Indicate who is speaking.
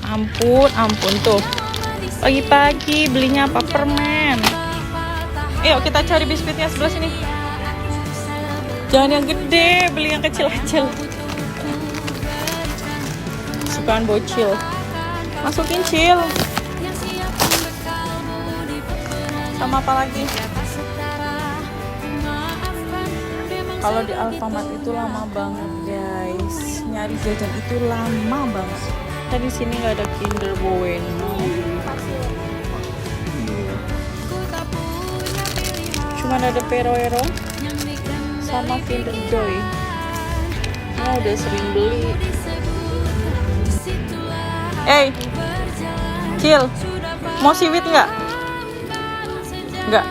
Speaker 1: Ampun tuh. Pagi-pagi belinya apa? Permen. Yuk kita cari biskuitnya sebelah sini. Jangan yang gede, beli yang kecil-kecil. Sukaan bocil. Masukin Cil. Sama apa lagi? Kalau di Alfamart itu lama banget guys. Nyari jajan itu lama banget. Tadi sini nggak ada Kinder Bueno. Cuman ada Ferrero sama Kinder Joy. Udah sering beli. Cil, mau siwit nggak? Nggak.